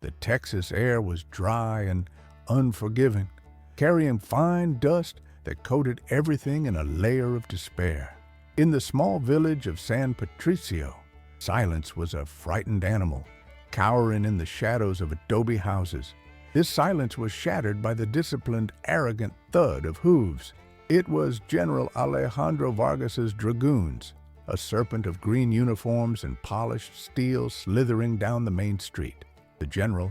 The Texas air was dry and unforgiving, carrying fine dust that coated everything in a layer of despair. In the small village of San Patricio, silence was a frightened animal, cowering in the shadows of adobe houses. This silence was shattered by the disciplined, arrogant thud of hooves. It was General Alejandro Vargas's dragoons, a serpent of green uniforms and polished steel slithering down the main street. The general,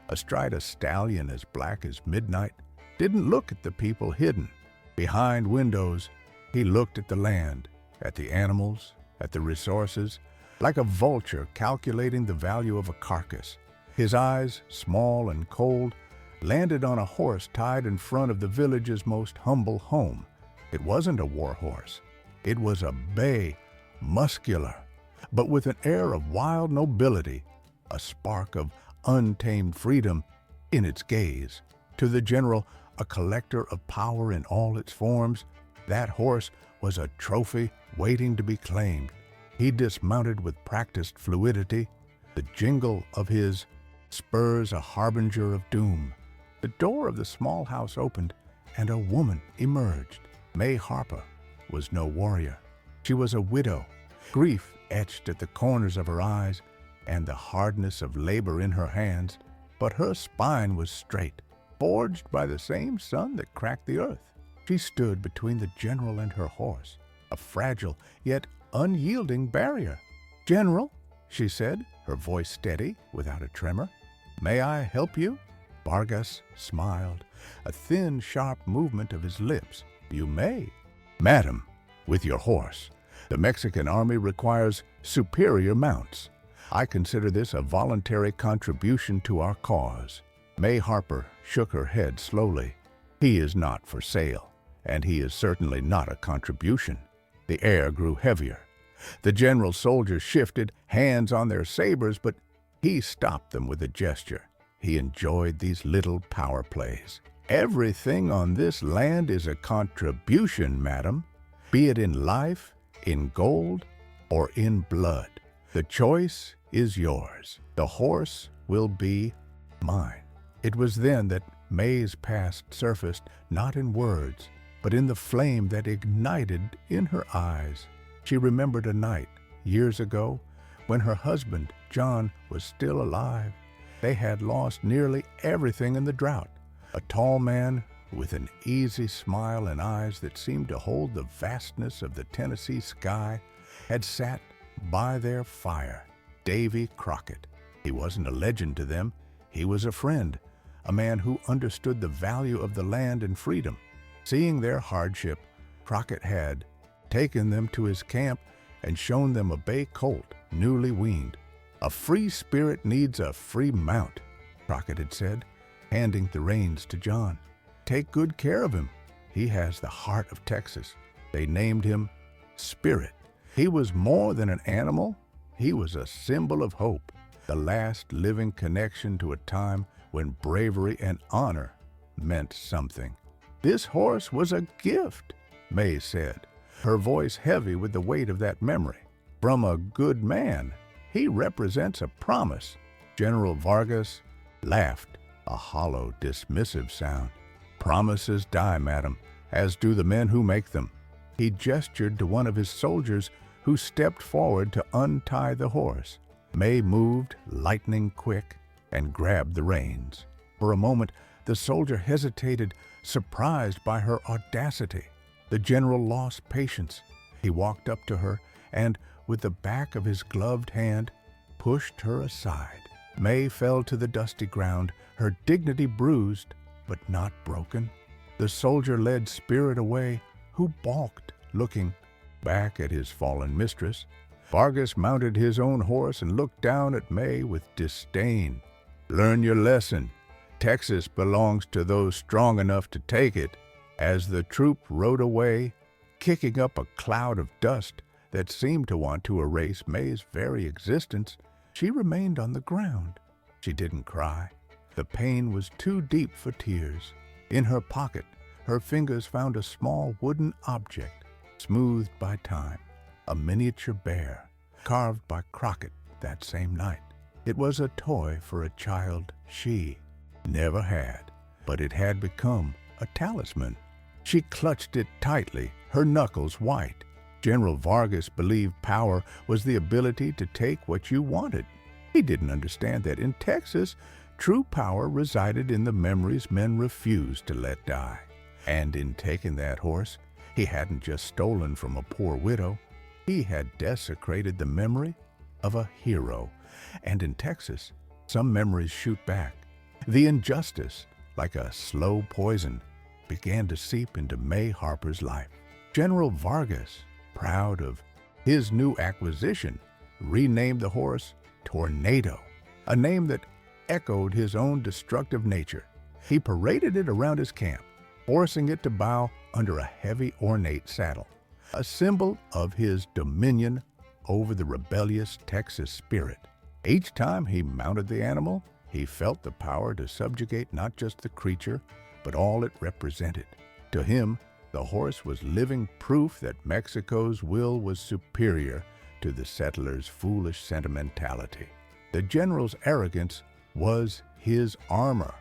astride a stallion as black as midnight, didn't look at the people hidden behind windows. He looked at the land, at the animals, at the resources, like a vulture calculating the value of a carcass. His eyes, small and cold, landed on a horse tied in front of the village's most humble home. It wasn't a war horse. It was a bay, muscular, but with an air of wild nobility, a spark of untamed freedom in its gaze. To the general, a collector of power in all its forms, that horse was a trophy waiting to be claimed. He dismounted with practiced fluidity, the jingle of his spurs a harbinger of doom. The door of the small house opened, and a woman emerged. May Harper was no warrior. She was a widow, grief etched at the corners of her eyes and the hardness of labor in her hands, but her spine was straight, forged by the same sun that cracked the earth. She stood between the general and her horse, a fragile yet unyielding barrier. "General," she said, her voice steady, without a tremor, "may I help you?" Vargas smiled, a thin, sharp movement of his lips. "You may." "Madam, with your horse. The Mexican army requires superior mounts. I consider this a voluntary contribution to our cause." May Harper shook her head slowly. "He is not for sale, and he is certainly not a contribution." The air grew heavier. The general's soldiers shifted, hands on their sabers, but he stopped them with a gesture. He enjoyed these little power plays. "Everything on this land is a contribution, madam, be it in life, in gold, or in blood. The choice is yours. The horse will be mine." It was then that May's past surfaced, not in words, but in the flame that ignited in her eyes. She remembered a night, years ago, when her husband, John, was still alive. They had lost nearly everything in the drought. A tall man with an easy smile and eyes that seemed to hold the vastness of the Tennessee sky had sat by their fire. Davy Crockett. He wasn't a legend to them. He was a friend, a man who understood the value of the land and freedom. Seeing their hardship, Crockett had taken them to his camp and shown them a bay colt, newly weaned. "A free spirit needs a free mount," Crockett had said, handing the reins to John. "Take good care of him. He has the heart of Texas." They named him Spirit. He was more than an animal. He was a symbol of hope, the last living connection to a time when bravery and honor meant something. "This horse was a gift," May said, her voice heavy with the weight of that memory. "From a good man. He represents a promise." General Vargas laughed, a hollow, dismissive sound. "Promises die, madam, as do the men who make them." He gestured to one of his soldiers who stepped forward to untie the horse. May moved, lightning quick, and grabbed the reins. For a moment, the soldier hesitated, surprised by her audacity. The general lost patience. He walked up to her and, with the back of his gloved hand, pushed her aside. May fell to the dusty ground, her dignity bruised, but not broken. The soldier led Spirit away, who balked, looking back at his fallen mistress. Vargas mounted his own horse and looked down at May with disdain. "Learn your lesson. Texas belongs to those strong enough to take it." As the troop rode away, kicking up a cloud of dust that seemed to want to erase May's very existence, she remained on the ground. She didn't cry. The pain was too deep for tears. In her pocket, her fingers found a small wooden object, smoothed by time, a miniature bear, carved by Crockett that same night. It was a toy for a child she never had, but it had become a talisman. She clutched it tightly, her knuckles white. General Vargas believed power was the ability to take what you wanted. He didn't understand that in Texas, true power resided in the memories men refused to let die. And in taking that horse, he hadn't just stolen from a poor widow, he had desecrated the memory of a hero. And in Texas, some memories shoot back. The injustice, like a slow poison, began to seep into May Harper's life. General Vargas, proud of his new acquisition, renamed the horse Tornado, a name that echoed his own destructive nature. He paraded it around his camp, forcing it to bow under a heavy, ornate saddle, a symbol of his dominion over the rebellious Texas spirit. Each time he mounted the animal, he felt the power to subjugate not just the creature, but all it represented. To him, the horse was living proof that Mexico's will was superior to the settlers' foolish sentimentality. The general's arrogance was his armor,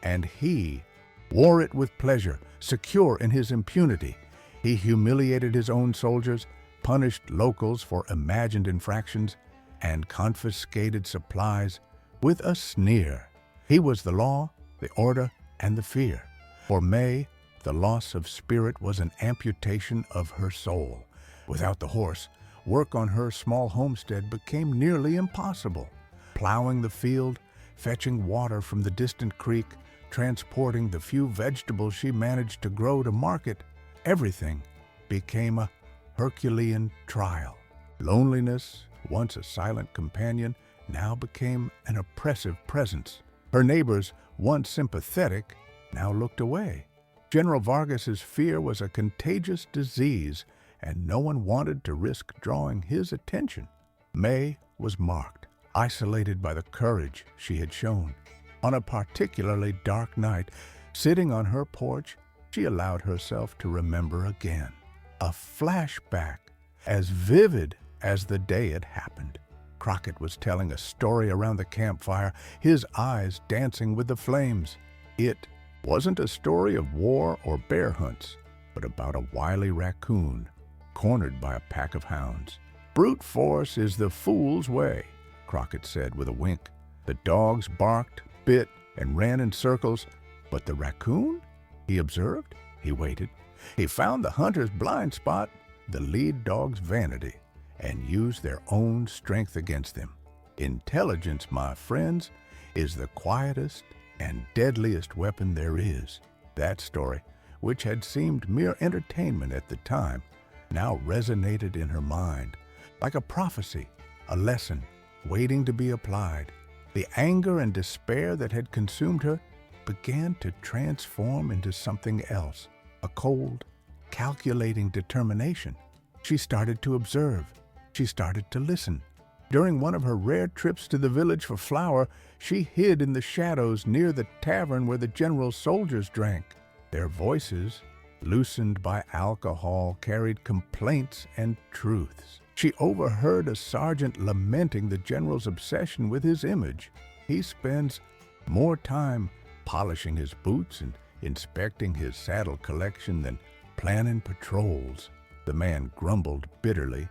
and he wore it with pleasure, secure in his impunity. He humiliated his own soldiers, punished locals for imagined infractions, and confiscated supplies with a sneer. He was the law, the order, and the fear. For May, the loss of spirit was an amputation of her soul. Without the horse, work on her small homestead became nearly impossible. Plowing the field, fetching water from the distant creek, transporting the few vegetables she managed to grow to market, everything became a Herculean trial. Loneliness, once a silent companion, now became an oppressive presence. Her neighbors, once sympathetic, now looked away. General Vargas's fear was a contagious disease, and no one wanted to risk drawing his attention. May was marked, isolated by the courage she had shown. On a particularly dark night, sitting on her porch, she allowed herself to remember again. A flashback, as vivid as the day it happened. Crockett was telling a story around the campfire, his eyes dancing with the flames. It wasn't a story of war or bear hunts, but about a wily raccoon cornered by a pack of hounds. "Brute force is the fool's way," Crockett said with a wink. The dogs barked, bit, and ran in circles, but the raccoon? He observed. He waited. He found the hunter's blind spot, the lead dog's vanity, and used their own strength against them. Intelligence, my friends, is the quietest and deadliest weapon there is. That story, which had seemed mere entertainment at the time, now resonated in her mind like a prophecy, a lesson waiting to be applied. The anger and despair that had consumed her began to transform into something else, a cold, calculating determination. She started to observe. She started to listen. During one of her rare trips to the village for flour, she hid in the shadows near the tavern where the general's soldiers drank. Their voices, loosened by alcohol, carried complaints and truths. She overheard a sergeant lamenting the general's obsession with his image. He spends more time polishing his boots and inspecting his saddle collection than planning patrols. The man grumbled bitterly.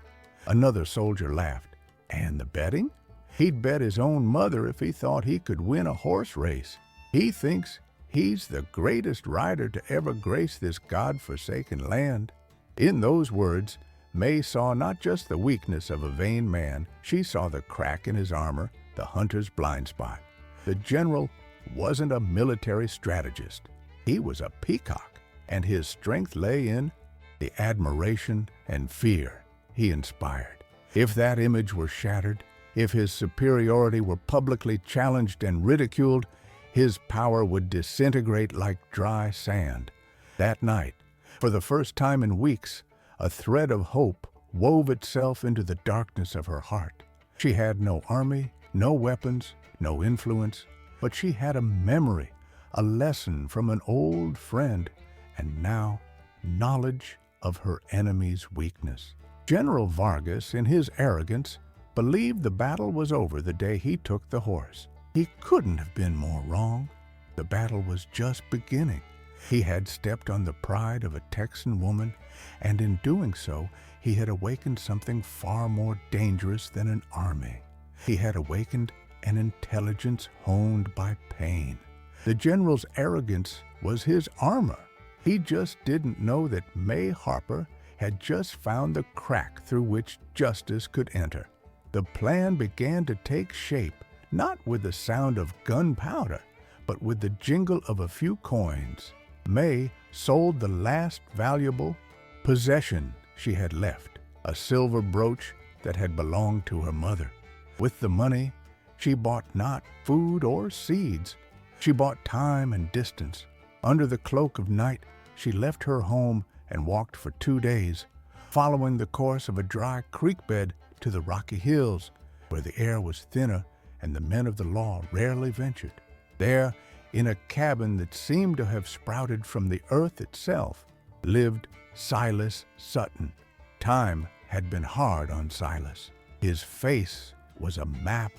Another soldier laughed. And the betting? He'd bet his own mother if he thought he could win a horse race. He thinks he's the greatest rider to ever grace this God-forsaken land. In those words, May saw not just the weakness of a vain man, she saw the crack in his armor, the hunter's blind spot. The general wasn't a military strategist. He was a peacock, and his strength lay in the admiration and fear he inspired. If that image were shattered, if his superiority were publicly challenged and ridiculed, his power would disintegrate like dry sand. That night, for the first time in weeks, a thread of hope wove itself into the darkness of her heart. She had no army, no weapons, no influence, but she had a memory, a lesson from an old friend, and now knowledge of her enemy's weakness. General Vargas, in his arrogance, believed the battle was over the day he took the horse. He couldn't have been more wrong. The battle was just beginning. He had stepped on the pride of a Texan woman, and in doing so, he had awakened something far more dangerous than an army. He had awakened an intelligence honed by pain. The general's arrogance was his armor. He just didn't know that May Harper had just found the crack through which justice could enter. The plan began to take shape, not with the sound of gunpowder, but with the jingle of a few coins. May sold the last valuable possession she had left, a silver brooch that had belonged to her mother. With the money, she bought not food or seeds. She bought time and distance. Under the cloak of night, she left her home and walked for 2 days, following the course of a dry creek bed to the Rocky Hills, where the air was thinner and the men of the law rarely ventured. There, in a cabin that seemed to have sprouted from the earth itself, lived Silas Sutton. Time had been hard on Silas. His face was a map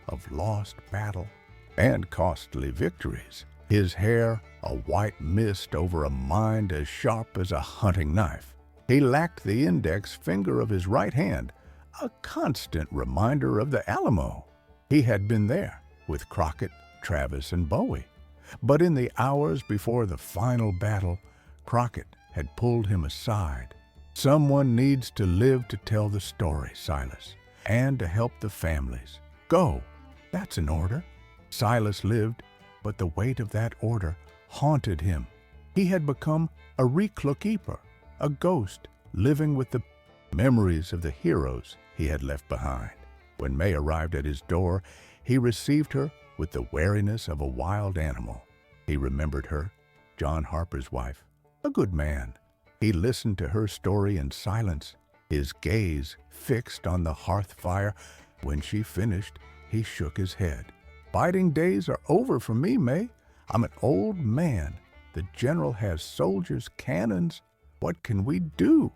of lost battle and costly victories. His hair a white mist over a mind as sharp as a hunting knife. He lacked the index finger of his right hand, a constant reminder of the Alamo. He had been there with Crockett, Travis, and Bowie. But in the hours before the final battle, Crockett had pulled him aside. Someone needs to live to tell the story, Silas, and to help the families. Go. That's an order. Silas lived, but the weight of that order haunted him. He had become a recluse-keeper, a ghost living with the memories of the heroes he had left behind. When May arrived at his door, he received her with the wariness of a wild animal. He remembered her, John Harper's wife, a good man. He listened to her story in silence, his gaze fixed on the hearth fire. When she finished, he shook his head. Fighting days are over for me, May. I'm an old man. The general has soldiers, cannons. What can we do?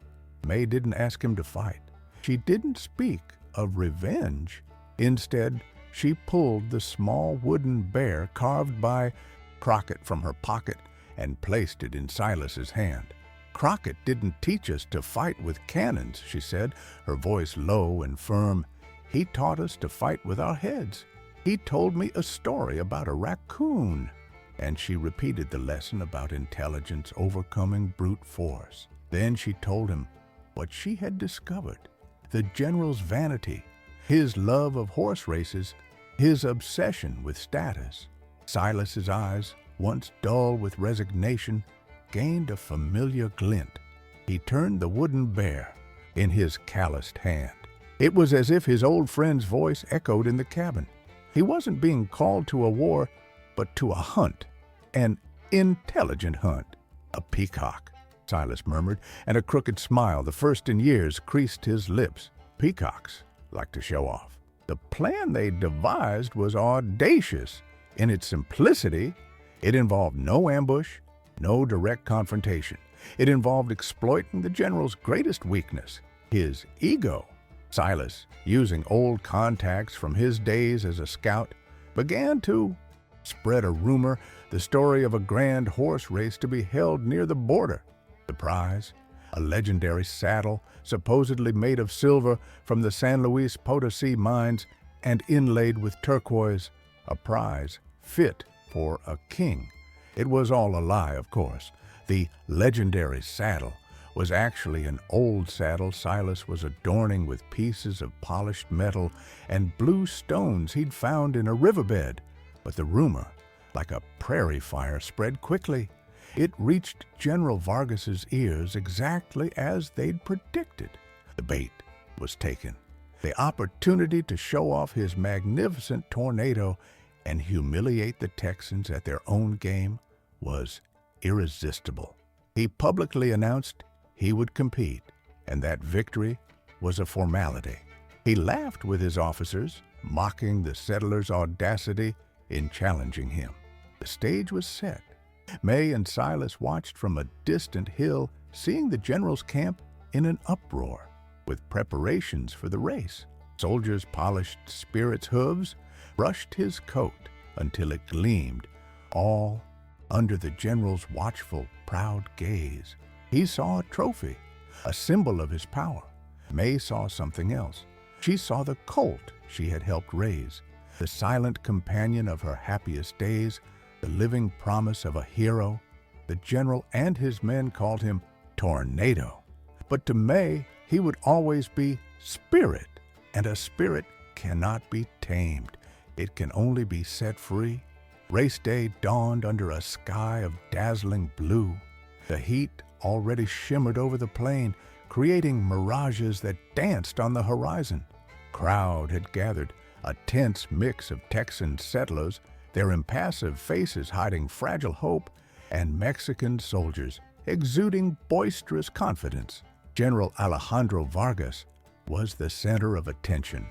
May didn't ask him to fight. She didn't speak of revenge. Instead, she pulled the small wooden bear carved by Crockett from her pocket and placed it in Silas's hand. Crockett didn't teach us to fight with cannons, she said, her voice low and firm. He taught us to fight with our heads. He told me a story about a raccoon. And she repeated the lesson about intelligence overcoming brute force. Then she told him what she had discovered, the general's vanity, his love of horse races, his obsession with status. Silas's eyes, once dull with resignation, gained a familiar glint. He turned the wooden bear in his calloused hand. It was as if his old friend's voice echoed in the cabin. He wasn't being called to a war, but to a hunt, an intelligent hunt. A peacock, Silas murmured, and a crooked smile, the first in years, creased his lips. Peacocks like to show off. The plan they devised was audacious. In its simplicity, it involved no ambush, no direct confrontation. It involved exploiting the general's greatest weakness, his ego. Silas, using old contacts from his days as a scout, began to spread a rumor, the story of a grand horse race to be held near the border. The prize, a legendary saddle supposedly made of silver from the San Luis Potosi mines and inlaid with turquoise, a prize fit for a king. It was all a lie, of course. The legendary saddle was actually an old saddle Silas was adorning with pieces of polished metal and blue stones he'd found in a riverbed. But the rumor, like a prairie fire, spread quickly. It reached General Vargas's ears exactly as they'd predicted. The bait was taken. The opportunity to show off his magnificent tornado and humiliate the Texans at their own game was irresistible. He publicly announced he would compete, and that victory was a formality. He laughed with his officers, mocking the settlers' audacity in challenging him. The stage was set. May and Silas watched from a distant hill, seeing the general's camp in an uproar, with preparations for the race. Soldiers polished Spirit's hooves, brushed his coat until it gleamed, all under the general's watchful, proud gaze. He saw a trophy, a symbol of his power. May saw something else. She saw the colt she had helped raise, the silent companion of her happiest days, the living promise of a hero. The general and his men called him Tornado. But to May, he would always be Spirit, and a spirit cannot be tamed. It can only be set free. Race day dawned under a sky of dazzling blue. The heat already shimmered over the plain, creating mirages that danced on the horizon. Crowd had gathered, a tense mix of Texan settlers, their impassive faces hiding fragile hope, and Mexican soldiers exuding boisterous confidence. General Alejandro Vargas was the center of attention.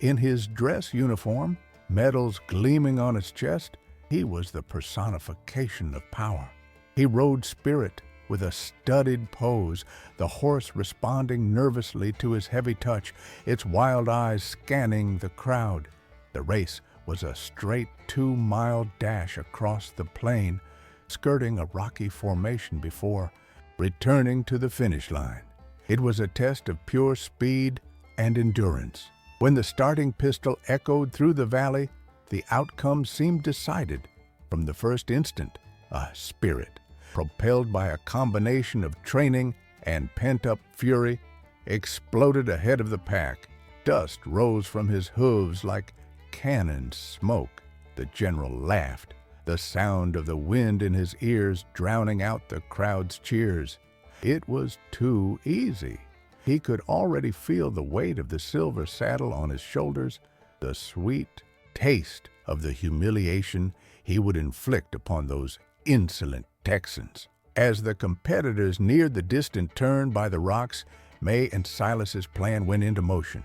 In his dress uniform, medals gleaming on his chest, he was the personification of power. He rode Spirit with a studied pose, the horse responding nervously to his heavy touch, its wild eyes scanning the crowd. The race was a straight 2-mile dash across the plain, skirting a rocky formation before returning to the finish line. It was a test of pure speed and endurance. When the starting pistol echoed through the valley, the outcome seemed decided. From the first instant, a Spirit, propelled by a combination of training and pent-up fury, exploded ahead of the pack. Dust rose from his hooves like cannon smoke. The general laughed, the sound of the wind in his ears drowning out the crowd's cheers. It was too easy. He could already feel the weight of the silver saddle on his shoulders, the sweet taste of the humiliation he would inflict upon those insolent Texans. As the competitors neared the distant turn by the rocks, May and Silas's plan went into motion.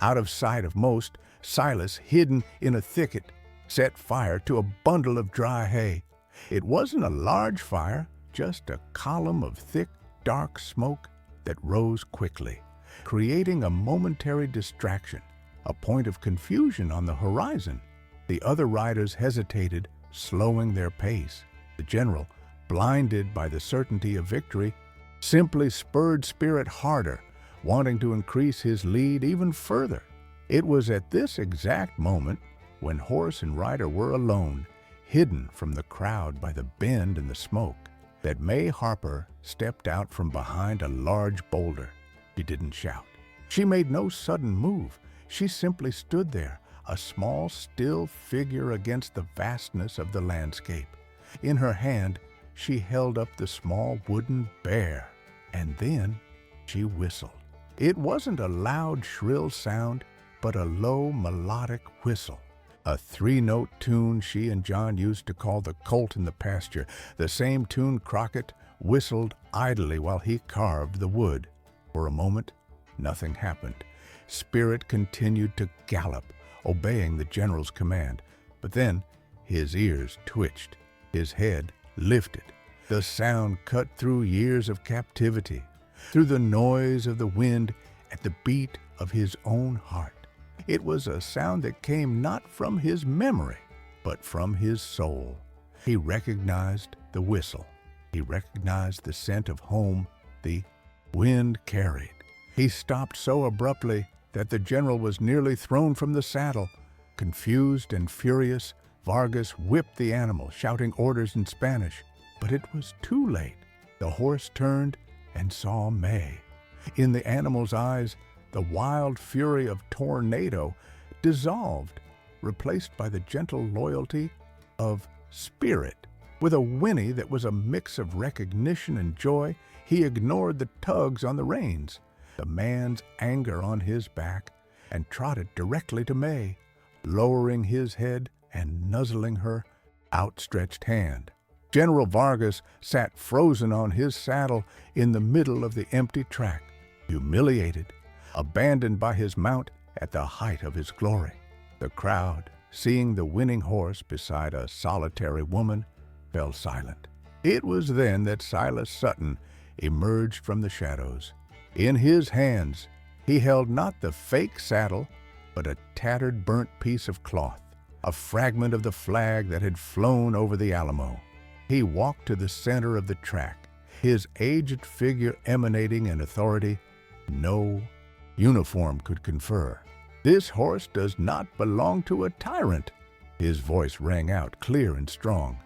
Out of sight of most, Silas, hidden in a thicket, set fire to a bundle of dry hay. It wasn't a large fire, just a column of thick, dark smoke that rose quickly, creating a momentary distraction, a point of confusion on the horizon. The other riders hesitated, slowing their pace. The general, blinded by the certainty of victory, simply spurred Spirit harder, wanting to increase his lead even further. It was at this exact moment, when horse and rider were alone, hidden from the crowd by the bend in the smoke, that May Harper stepped out from behind a large boulder. She didn't shout. She made no sudden move. She simply stood there, a small, still figure against the vastness of the landscape. In her hand, she held up the small wooden bear, and then she whistled. It wasn't a loud, shrill sound, but a low, melodic whistle. A 3-note tune she and John used to call the colt in the pasture, the same tune Crockett whistled idly while he carved the wood. For a moment, nothing happened. Spirit continued to gallop, obeying the general's command. But then his ears twitched, his head lifted. The sound cut through years of captivity, through the noise of the wind, at the beat of his own heart. It was a sound that came not from his memory, but from his soul. He recognized the whistle. He recognized the scent of home the wind carried. He stopped so abruptly that the general was nearly thrown from the saddle. Confused and furious, Vargas whipped the animal, shouting orders in Spanish. But it was too late. The horse turned and saw May. In the animal's eyes, the wild fury of Tornado dissolved, replaced by the gentle loyalty of Spirit. With a whinny that was a mix of recognition and joy, he ignored the tugs on the reins, the man's anger on his back, and trotted directly to May, lowering his head and nuzzling her outstretched hand. General Vargas sat frozen on his saddle in the middle of the empty track, humiliated, abandoned by his mount at the height of his glory. The crowd, seeing the winning horse beside a solitary woman, fell silent. It was then that Silas Sutton emerged from the shadows. In his hands, he held not the fake saddle, but a tattered, burnt piece of cloth, a fragment of the flag that had flown over the Alamo. He walked to the center of the track, his aged figure emanating an authority no uniform could confer. "This horse does not belong to a tyrant." His voice rang out clear and strong.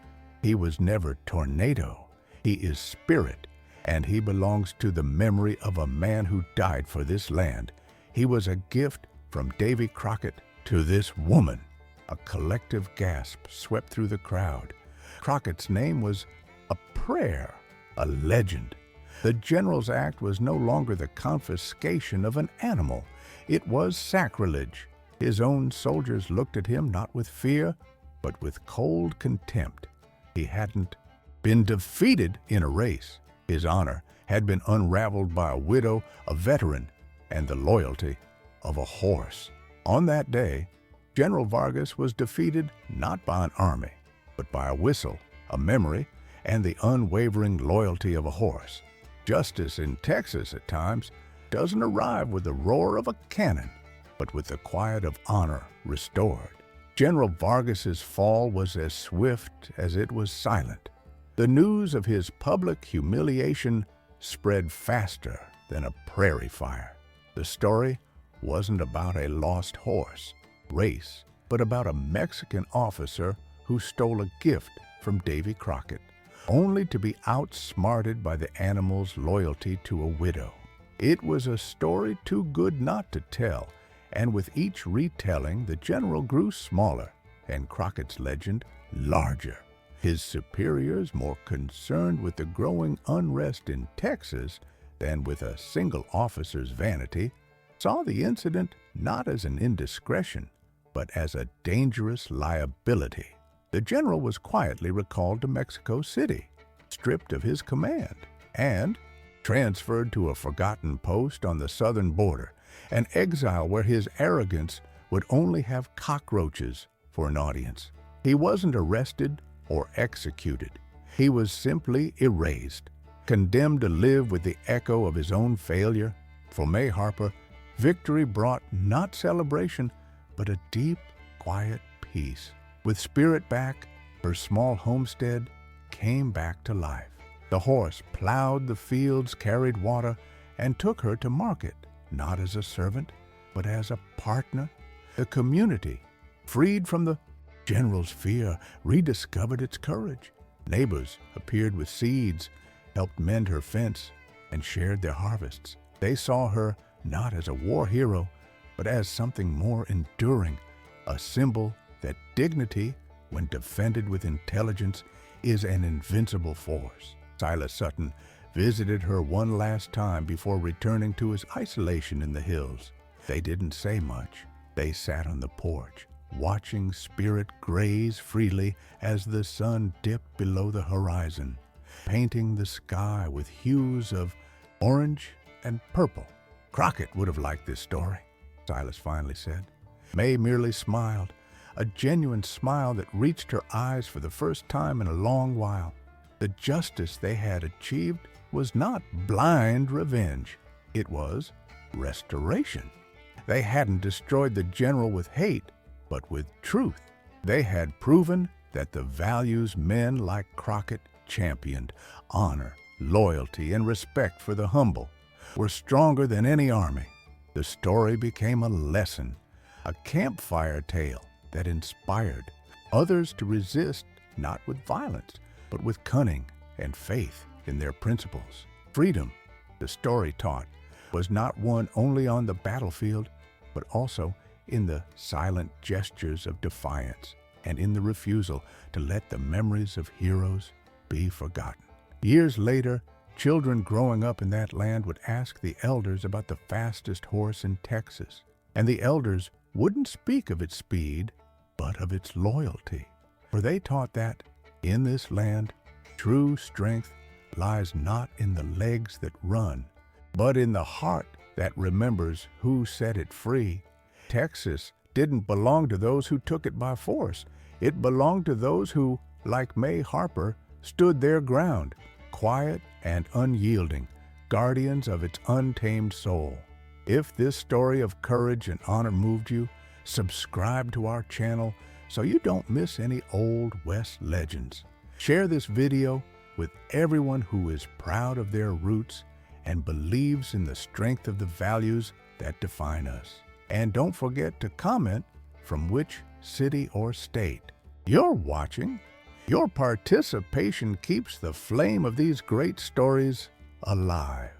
"He was never tornado. He is spirit, and he belongs to the memory of a man who died for this land. He was a gift from Davy Crockett to this woman." A collective gasp swept through the crowd. Crockett's name was a prayer, a legend. The general's act was no longer the confiscation of an animal. It was sacrilege. His own soldiers looked at him not with fear, but with cold contempt. He hadn't been defeated in a race. His honor had been unraveled by a widow, a veteran, and the loyalty of a horse. On that day, General Vargas was defeated not by an army, but by a whistle, a memory, and the unwavering loyalty of a horse. Justice in Texas at times doesn't arrive with the roar of a cannon, but with the quiet of honor restored. General Vargas's fall was as swift as it was silent. The news of his public humiliation spread faster than a prairie fire. The story wasn't about a lost horse race, but about a Mexican officer who stole a gift from Davy Crockett, only to be outsmarted by the animal's loyalty to a widow. It was a story too good not to tell, and with each retelling, the general grew smaller and Crockett's legend larger. His superiors, more concerned with the growing unrest in Texas than with a single officer's vanity, saw the incident not as an indiscretion, but as a dangerous liability. The general was quietly recalled to Mexico City, stripped of his command, and transferred to a forgotten post on the southern border, an exile where his arrogance would only have cockroaches for an audience. He wasn't arrested or executed. He was simply erased, condemned to live with the echo of his own failure. For May Harper, victory brought not celebration, but a deep, quiet peace. With spirit back, her small homestead came back to life. The horse plowed the fields, carried water, and took her to market, not as a servant, but as a partner. The community, freed from the general's fear, rediscovered its courage. Neighbors appeared with seeds, helped mend her fence, and shared their harvests. They saw her not as a war hero, but as something more enduring, a symbol that dignity, when defended with intelligence, is an invincible force. Silas Sutton visited her one last time before returning to his isolation in the hills. They didn't say much. They sat on the porch, watching spirit graze freely as the sun dipped below the horizon, painting the sky with hues of orange and purple. "Crockett would have liked this story," Silas finally said. May merely smiled, a genuine smile that reached her eyes for the first time in a long while. The justice they had achieved was not blind revenge. It was restoration. They hadn't destroyed the general with hate, but with truth. They had proven that the values men like Crockett championed, honor, loyalty, and respect for the humble, were stronger than any army. The story became a lesson, a campfire tale that inspired others to resist not with violence, but with cunning and faith in their principles. Freedom, the story taught, was not won only on the battlefield, but also in the silent gestures of defiance and in the refusal to let the memories of heroes be forgotten. Years later, children growing up in that land would ask the elders about the fastest horse in Texas, and the elders wouldn't speak of its speed, but of its loyalty. For they taught that, in this land, true strength lies not in the legs that run, but in the heart that remembers who set it free. Texas didn't belong to those who took it by force. It belonged to those who, like May Harper, stood their ground, quiet and unyielding, guardians of its untamed soul. If this story of courage and honor moved you, subscribe to our channel so you don't miss any Old West legends. Share this video with everyone who is proud of their roots and believes in the strength of the values that define us. And don't forget to comment from which city or state you're watching. Your participation keeps the flame of these great stories alive.